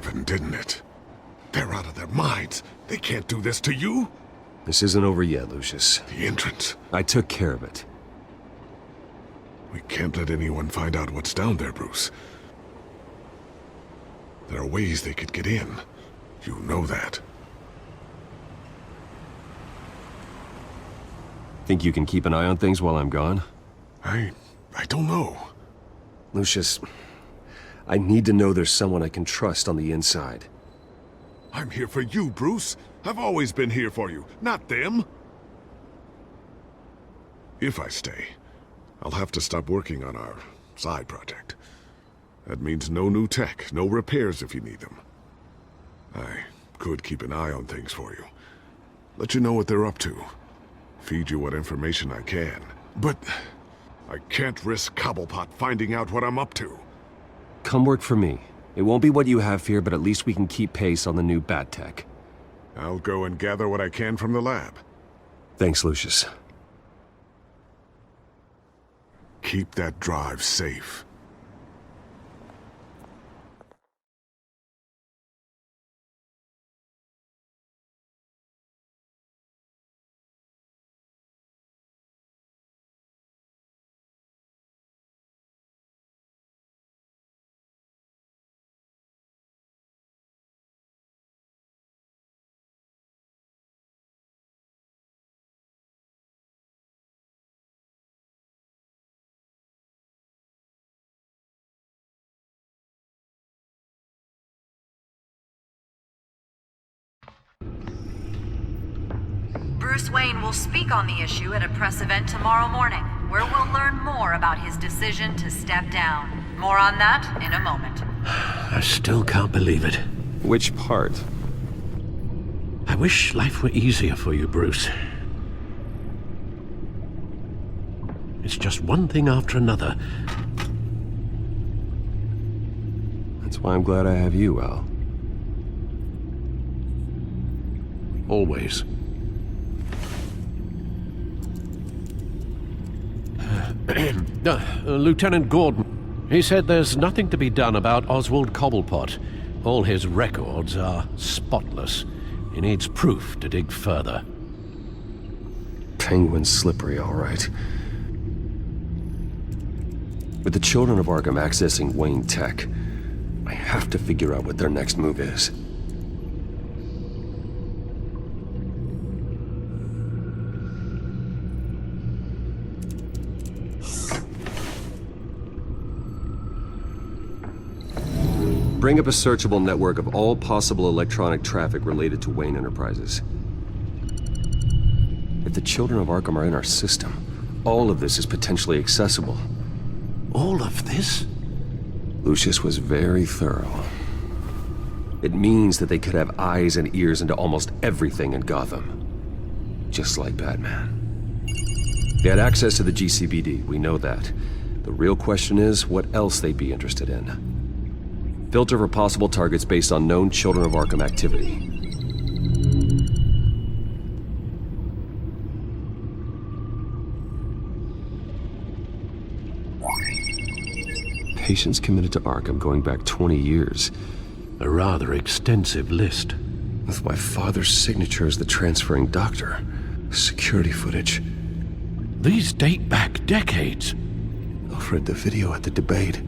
happened, didn't it? They're out of their minds. They can't do this to you. This isn't over yet, Lucius. The entrance. I took care of it. We can't let anyone find out what's down there, Bruce. There are ways they could get in. You know that. Think you can keep an eye on things while I'm gone? I don't know. Lucius, I need to know there's someone I can trust on the inside. I'm here for you, Bruce. I've always been here for you, not them. If I stay, I'll have to stop working on our side project. That means no new tech, no repairs if you need them. I could keep an eye on things for you. Let you know what they're up to. Feed you what information I can. But I can't risk Cobblepot finding out what I'm up to. Come work for me. It won't be what you have here, but at least we can keep pace on the new bat tech. I'll go and gather what I can from the lab. Thanks, Lucius. Keep that drive safe. Bruce Wayne will speak on the issue at a press event tomorrow morning, where we'll learn more about his decision to step down. More on that in a moment. I still can't believe it. Which part? I wish life were easier for you, Bruce. It's just one thing after another. That's why I'm glad I have you, Al. Always. Lieutenant Gordon, he said there's nothing to be done about Oswald Cobblepot. All his records are spotless. He needs proof to dig further. Penguin's slippery, all right. With the children of Arkham accessing Wayne Tech, I have to figure out what their next move is. Bring up a searchable network of all possible electronic traffic related to Wayne Enterprises. If the children of Arkham are in our system, all of this is potentially accessible. All of this? Lucius was very thorough. It means that they could have eyes and ears into almost everything in Gotham. Just like Batman. They had access to the GCPD, we know that. The real question is what else they'd be interested in. Filter for possible targets based on known Children of Arkham activity. Patients committed to Arkham going back 20 years. A rather extensive list. With my father's signature as the transferring doctor. Security footage. These date back decades. I've read the video at the debate.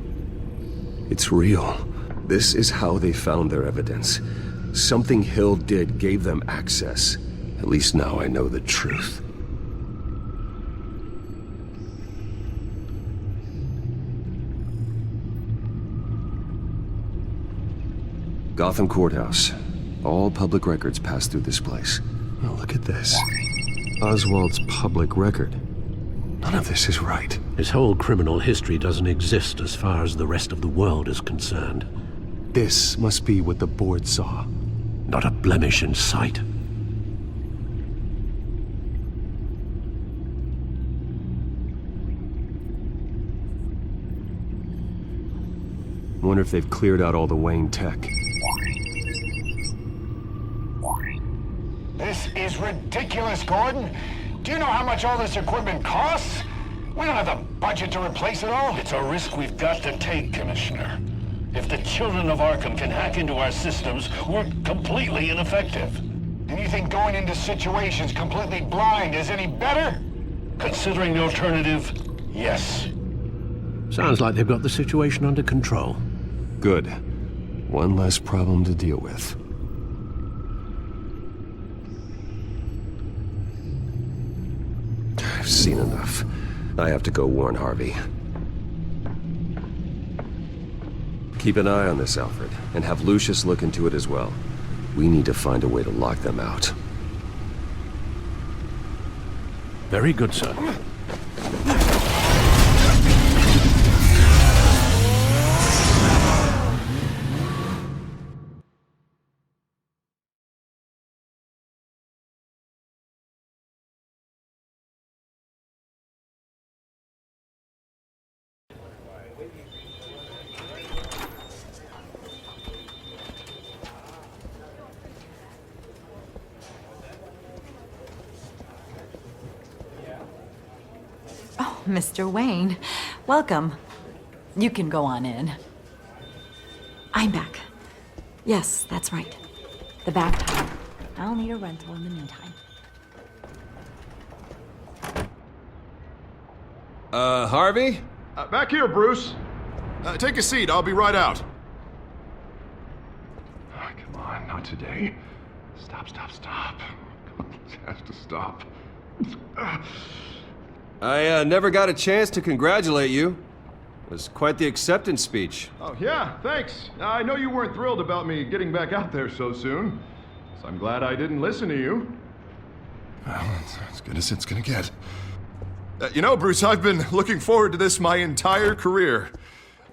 It's real. This is how they found their evidence. Something Hill did gave them access. At least now I know the truth. Gotham Courthouse. All public records pass through this place. Oh, look at this. Oswald's public record. None of this is right. His whole criminal history doesn't exist as far as the rest of the world is concerned. This must be what the board saw. Not a blemish in sight. Wonder if they've cleared out all the Wayne tech. This is ridiculous, Gordon. Do you know how much all this equipment costs? We don't have the budget to replace it all. It's a risk we've got to take, Commissioner. If the children of Arkham can hack into our systems, we're completely ineffective. And you think going into situations completely blind is any better? Considering the alternative, yes. Sounds like they've got the situation under control. Good. One less problem to deal with. I've seen enough. I have to go warn Harvey. Keep an eye on this, Alfred, and have Lucius look into it as well. We need to find a way to lock them out. Very good, sir. Mr. Wayne, welcome. You can go on in. I'm back. Yes, that's right. The back tire. I'll need a rental in the meantime. Harvey? Back here, Bruce. Take a seat. I'll be right out. Oh, come on, not today. Stop. It has to stop. I never got a chance to congratulate you. It was quite the acceptance speech. Oh, yeah, thanks. I know you weren't thrilled about me getting back out there so soon. So I'm glad I didn't listen to you. Well, it's as good as it's gonna get. You know, Bruce, I've been looking forward to this my entire career.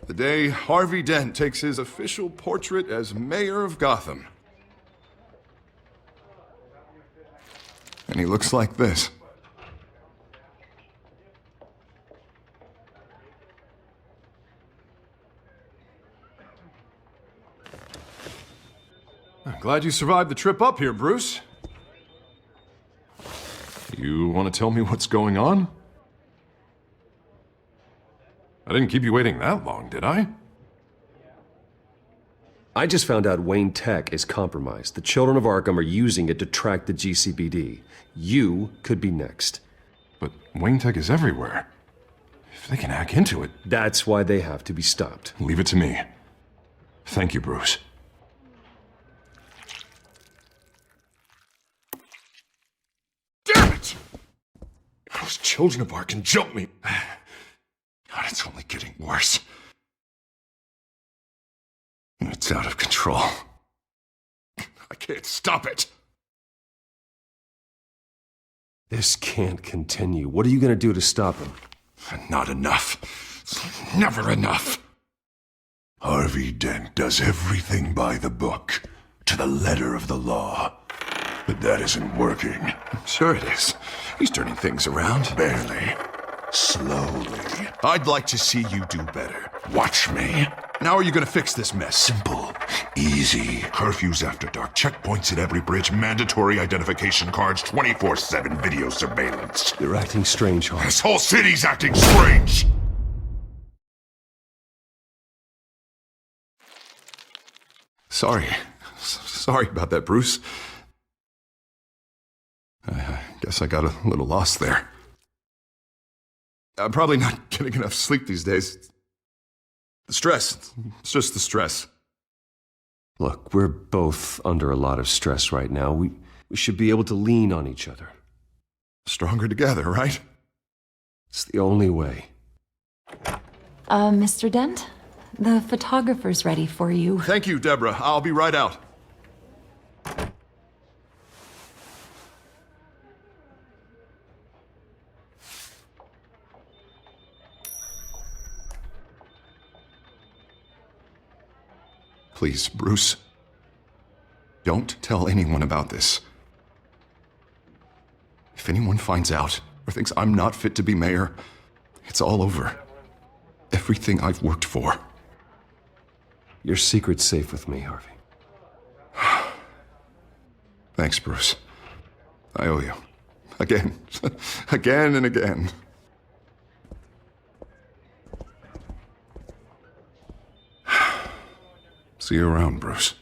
The day Harvey Dent takes his official portrait as mayor of Gotham. And he looks like this. I'm glad you survived the trip up here, Bruce. You want to tell me what's going on? I didn't keep you waiting that long, did I? I just found out Wayne Tech is compromised. The children of Arkham are using it to track the GCPD. You could be next. But Wayne Tech is everywhere. If they can hack into it... That's why they have to be stopped. Leave it to me. Thank you, Bruce. Damn it! Those children of Arkham jumped me. God, it's only getting worse. It's out of control. I can't stop it. This can't continue. What are you going to do to stop him? Not enough. It's never enough. Harvey Dent does everything by the book, to the letter of the law. But that isn't working. Sure it is. He's turning things around. Barely. Slowly. I'd like to see you do better. Watch me. Now are you gonna fix this mess? Simple. Easy. Curfews after dark, checkpoints at every bridge, mandatory identification cards, 24/7 video surveillance. You're acting strange, Harvey. This whole city's acting strange! Sorry about that, Bruce. I guess I got a little lost there. I'm probably not getting enough sleep these days. The stress. It's just the stress. Look, we're both under a lot of stress right now. We should be able to lean on each other. Stronger together, right? It's the only way. Mr. Dent? The photographer's ready for you. Thank you, Deborah. I'll be right out. Please, Bruce. Don't tell anyone about this. If anyone finds out or thinks I'm not fit to be mayor, it's all over. Everything I've worked for. Your secret's safe with me, Harvey. Thanks, Bruce. I owe you. Again. Again and again. See you around, Bruce.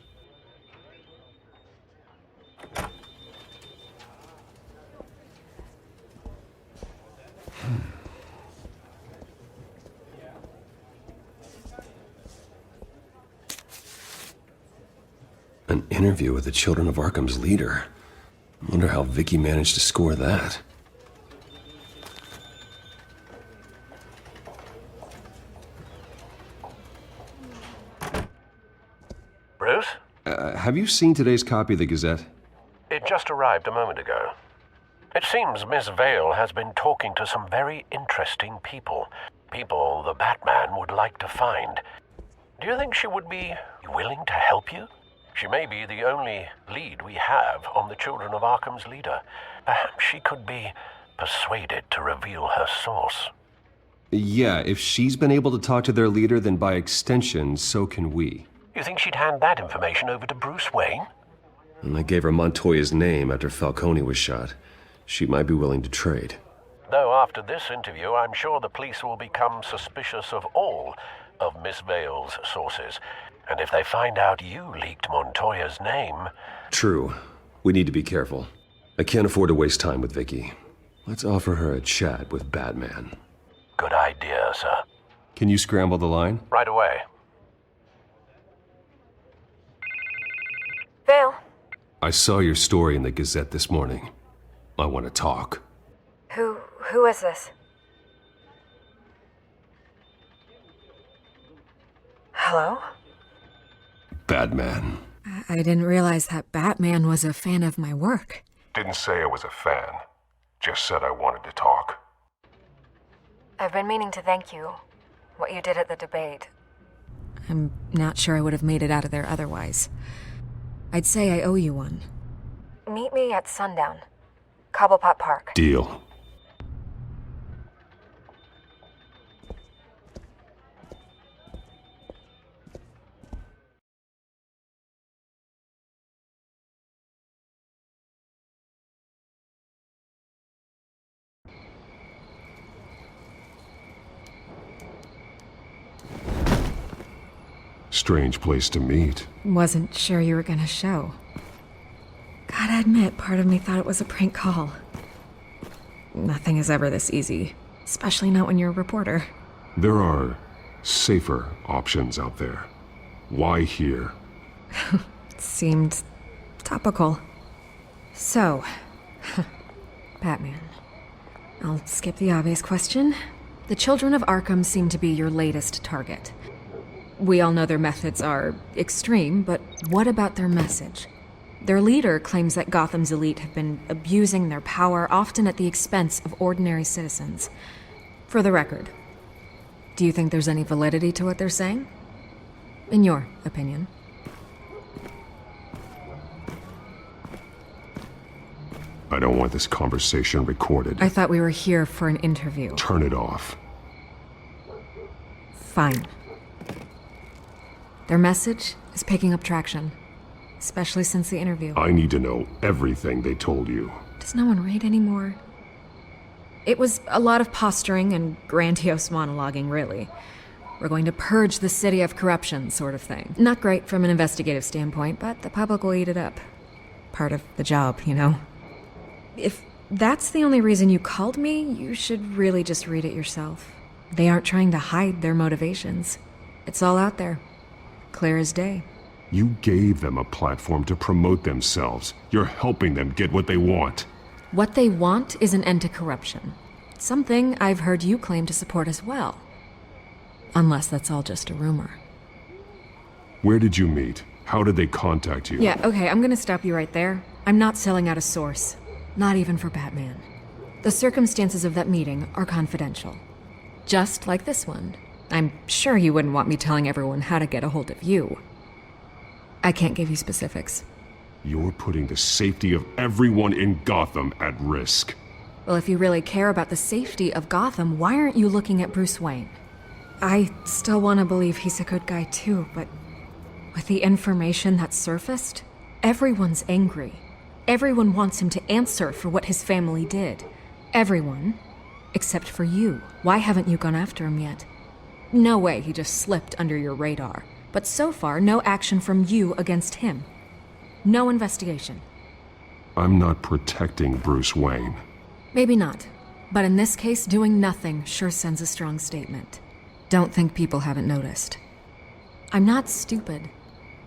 An interview with the Children of Arkham's leader. Wonder how Vicky managed to score that. Bruce? Have you seen today's copy of the Gazette? It just arrived a moment ago. It seems Miss Vale has been talking to some very interesting people. People the Batman would like to find. Do you think she would be willing to help you? She may be the only lead we have on the Children of Arkham's leader. Perhaps she could be persuaded to reveal her source. Yeah, if she's been able to talk to their leader, then by extension, so can we. You think she'd hand that information over to Bruce Wayne? And I gave her Montoya's name after Falcone was shot. She might be willing to trade. Though after this interview, I'm sure the police will become suspicious of all of Miss Vale's sources. And if they find out you leaked Montoya's name... True. We need to be careful. I can't afford to waste time with Vicky. Let's offer her a chat with Batman. Good idea, sir. Can you scramble the line? Right away. Vale. I saw your story in the Gazette this morning. I want to talk. Who is this? Hello? Batman. I didn't realize that Batman was a fan of my work. Didn't say I was a fan. Just said I wanted to talk. I've been meaning to thank you. What you did at the debate. I'm not sure I would have made it out of there otherwise. I'd say I owe you one. Meet me at sundown. Cobblepot Park. Deal. Strange place to meet. Wasn't sure you were gonna show. Gotta admit, part of me thought it was a prank call. Nothing is ever this easy, especially not when you're a reporter. There are safer options out there. Why here? Seemed topical. So, Batman. I'll skip the obvious question. The Children of Arkham seem to be your latest target. We all know their methods are extreme, but what about their message? Their leader claims that Gotham's elite have been abusing their power, often at the expense of ordinary citizens. For the record, do you think there's any validity to what they're saying? In your opinion. I don't want this conversation recorded. I thought we were here for an interview. Turn it off. Fine. Their message is picking up traction, especially since the interview. I need to know everything they told you. Does no one read anymore? It was a lot of posturing and grandiose monologuing, really. We're going to purge the city of corruption, sort of thing. Not great from an investigative standpoint, but the public will eat it up. Part of the job, you know? If that's the only reason you called me, you should really just read it yourself. They aren't trying to hide their motivations. It's all out there. Clear as day. You gave them a platform to promote themselves. You're helping them get what they want. What they want is an end to corruption. Something I've heard you claim to support as well. Unless that's all just a rumor. Where did you meet? How did they contact you? Yeah, okay, I'm gonna stop you right there. I'm not selling out a source. Not even for Batman. The circumstances of that meeting are confidential. Just like this one. I'm sure you wouldn't want me telling everyone how to get a hold of you. I can't give you specifics. You're putting the safety of everyone in Gotham at risk. Well, if you really care about the safety of Gotham, why aren't you looking at Bruce Wayne? I still want to believe he's a good guy too, but with the information that surfaced, everyone's angry. Everyone wants him to answer for what his family did. Everyone, except for you. Why haven't you gone after him yet? No way he just slipped under your radar. But so far, no action from you against him. No investigation. I'm not protecting Bruce Wayne. Maybe not. But in this case, doing nothing sure sends a strong statement. Don't think people haven't noticed. I'm not stupid.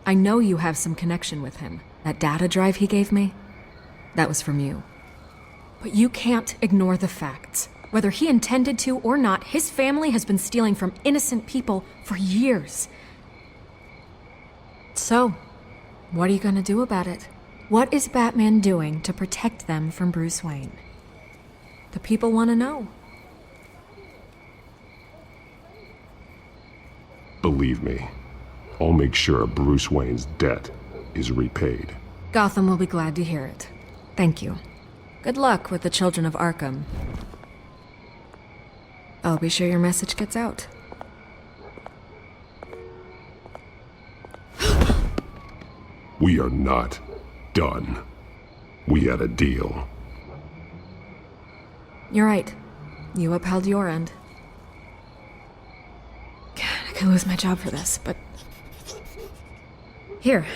I know you have some connection with him. That data drive he gave me, that was from you. But you can't ignore the facts. Whether he intended to or not, his family has been stealing from innocent people for years. So, what are you gonna do about it? What is Batman doing to protect them from Bruce Wayne? The people want to know. Believe me, I'll make sure Bruce Wayne's debt is repaid. Gotham will be glad to hear it. Thank you. Good luck with the children of Arkham. I'll be sure your message gets out. We are not done. We had a deal. You're right. You upheld your end. God, I could lose my job for this, but... Here.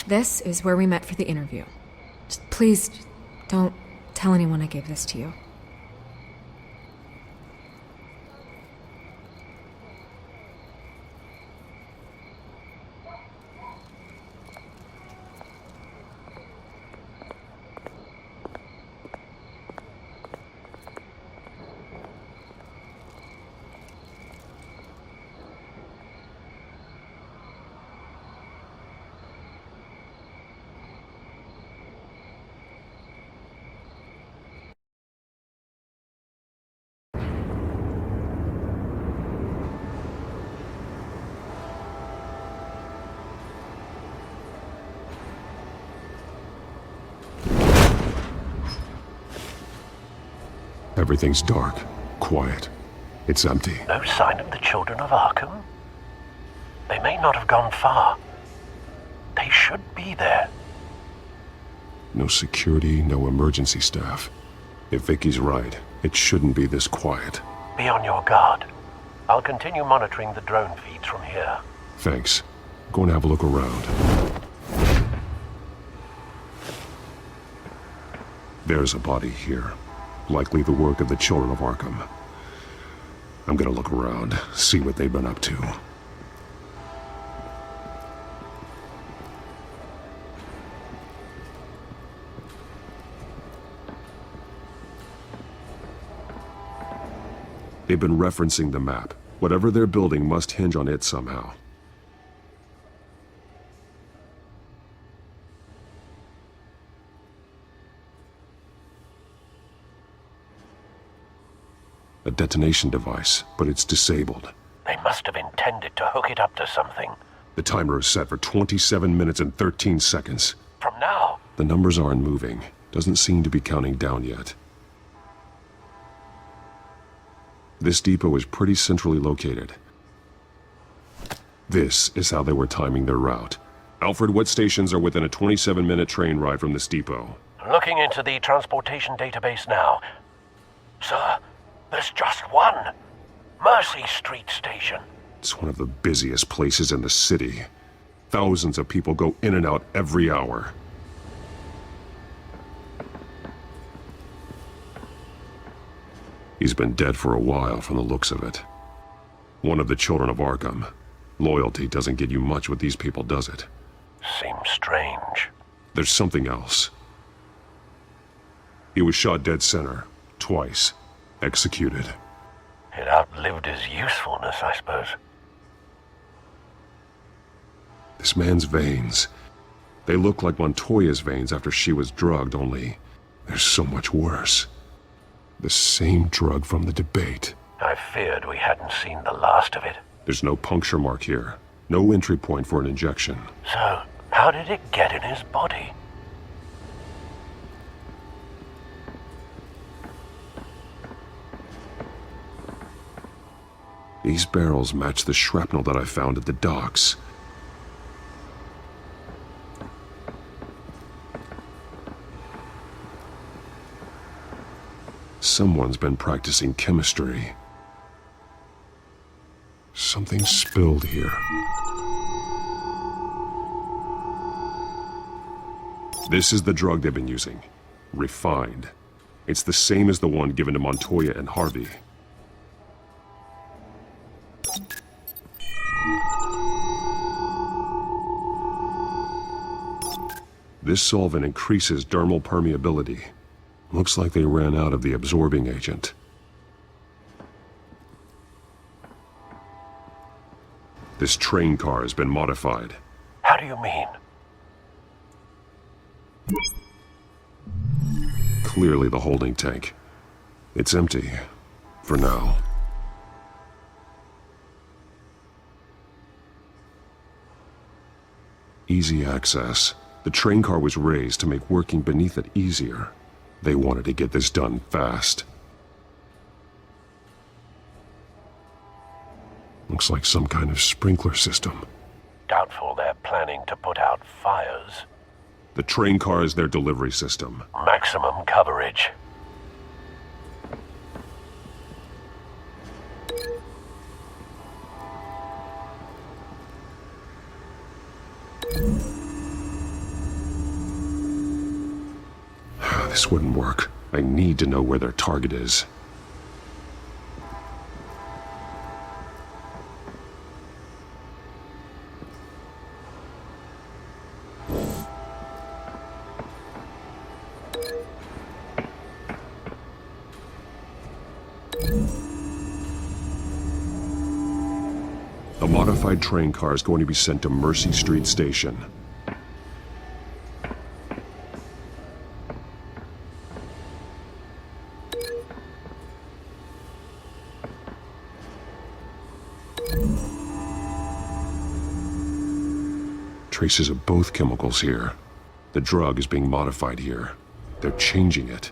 This is where we met for the interview. Just please, don't tell anyone I gave this to you. Everything's dark, quiet. It's empty. No sign of the children of Arkham? They may not have gone far. They should be there. No security, no emergency staff. If Vicky's right, it shouldn't be this quiet. Be on your guard. I'll continue monitoring the drone feeds from here. Thanks. Go and have a look around. There's a body here. Likely the work of the children of Arkham. I'm gonna look around, see what they've been up to. They've been referencing the map. Whatever they're building must hinge on it somehow. A detonation device, but it's disabled. They must have intended to hook it up to something. The timer is set for 27 minutes and 13 seconds. From now? The numbers aren't moving. Doesn't seem to be counting down yet. This depot is pretty centrally located. This is how they were timing their route. Alfred, what stations are within a 27-minute train ride from this depot? Looking into the transportation database now. Sir, there's just one. Mercy Street Station. It's one of the busiest places in the city. Thousands of people go in and out every hour. He's been dead for a while from the looks of it. One of the children of Arkham. Loyalty doesn't get you much with these people, does it? Seems strange. There's something else. He was shot dead center, twice. Executed. It outlived his usefulness, I suppose. This man's veins. They look like Montoya's veins after she was drugged, only they're so much worse. The same drug from the debate. I feared we hadn't seen the last of it. There's no puncture mark here. No entry point for an injection. So, how did it get in his body? These barrels match the shrapnel that I found at the docks. Someone's been practicing chemistry. Something spilled here. This is the drug they've been using. Refined. It's the same as the one given to Montoya and Harvey. This solvent increases dermal permeability. Looks like they ran out of the absorbing agent. This train car has been modified. How do you mean? Clearly the holding tank. It's empty. For now. Easy access. The train car was raised to make working beneath it easier. They wanted to get this done fast. Looks like some kind of sprinkler system. Doubtful they're planning to put out fires. The train car is their delivery system. Maximum coverage. This wouldn't work. I need to know where their target is. The modified train car is going to be sent to Mercy Street Station. Traces of both chemicals here. The drug is being modified here. They're changing it.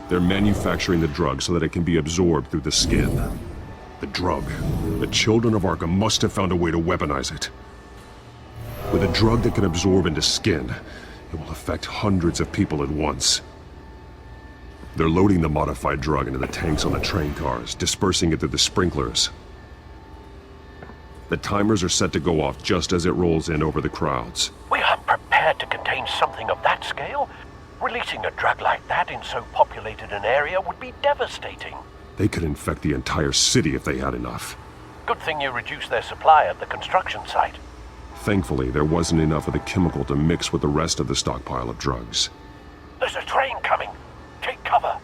They're manufacturing the drug so that it can be absorbed through the skin. The drug. The children of Arkham must have found a way to weaponize it. With a drug that can absorb into skin, it will affect hundreds of people at once. They're loading the modified drug into the tanks on the train cars, dispersing it through the sprinklers. The timers are set to go off just as it rolls in over the crowds. We aren't prepared to contain something of that scale. Releasing a drug like that in so populated an area would be devastating. They could infect the entire city if they had enough. Good thing you reduced their supply at the construction site. Thankfully, there wasn't enough of the chemical to mix with the rest of the stockpile of drugs. There's a train coming. Take cover.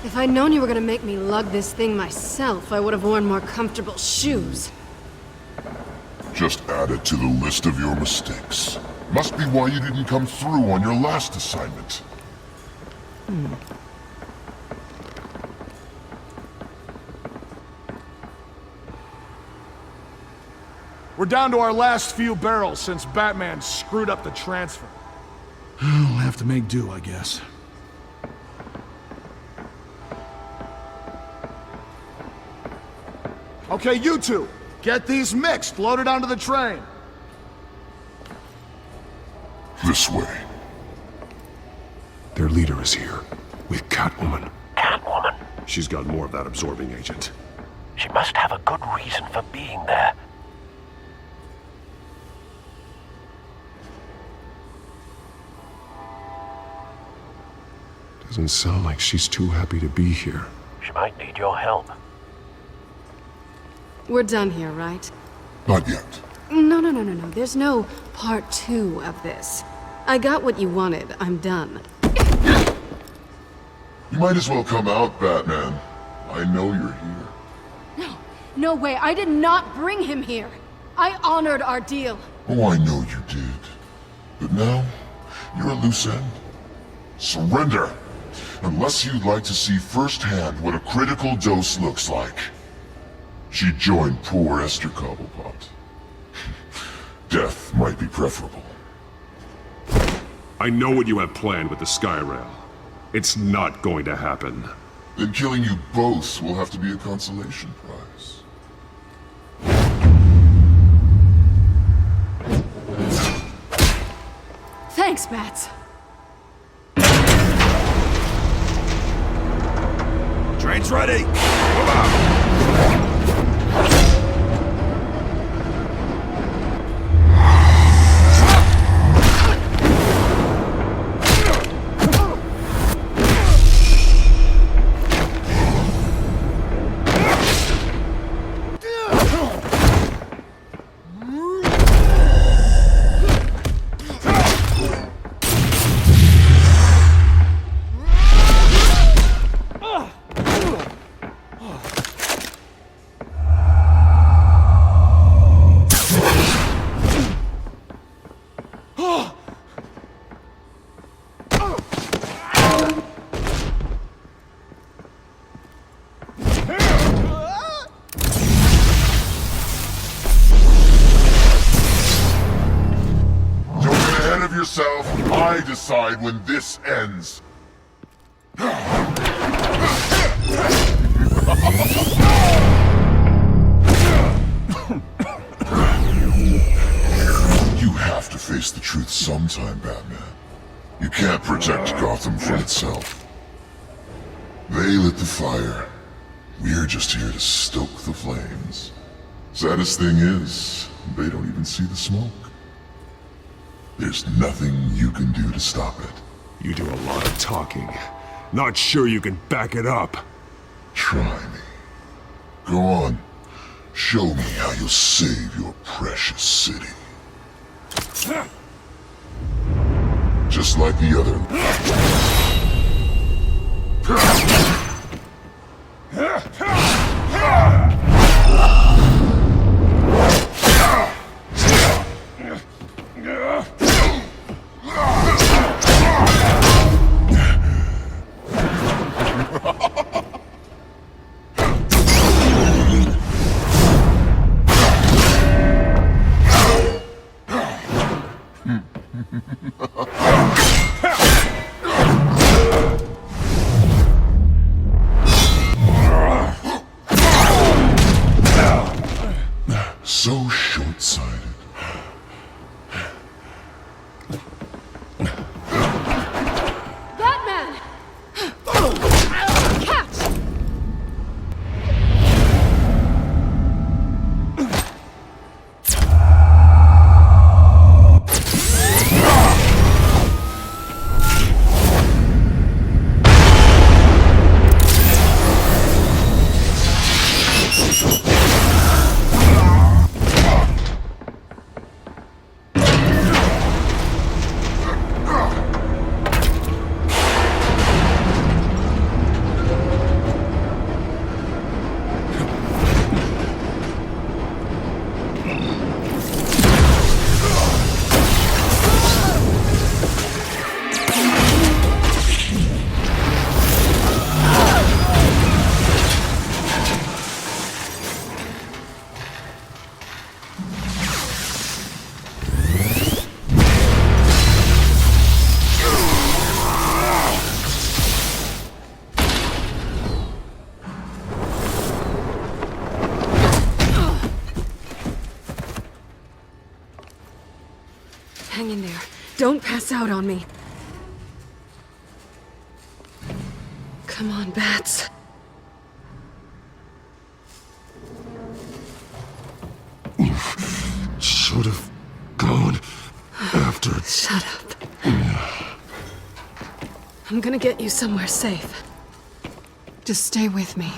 If I'd known you were gonna make me lug this thing myself, I would have worn more comfortable shoes. Just add it to the list of your mistakes. Must be why you didn't come through on your last assignment. We're down to our last few barrels since Batman screwed up the transfer. We'll have to make do, I guess. Okay, you two, get these mixed, loaded onto the train. This way. Their leader is here, with Catwoman. Catwoman? She's got more of that absorbing agent. She must have a good reason for being there. Doesn't sound like she's too happy to be here. She might need your help. We're done here, right? Not yet. No. There's no part 2 of this. I got what you wanted. I'm done. You might as well come out, Batman. I know you're here. No way. I did not bring him here. I honored our deal. Oh, I know you did. But now, you're a loose end. Surrender, unless you'd like to see firsthand what a critical dose looks like. She joined poor Esther Cobblepot. Death might be preferable. I know what you have planned with the Skyrail. It's not going to happen. Then killing you both will have to be a consolation prize. Thanks, Bats. Train's ready! Move out! Yourself, I decide when this ends. You have to face the truth sometime, Batman. You can't protect Gotham from itself. They lit the fire. We're just here to stoke the flames. Saddest thing is, they don't even see the smoke. There's nothing you can do to stop it. You do a lot of talking. Not sure you can back it up. Try me. Go on. Show me how you'll save your precious city. Just like the other. So short-sighted. Batman! Catch! Hang in there. Don't pass out on me. Come on, Bats. Should have gone after. Shut up. I'm gonna get you somewhere safe. Just stay with me.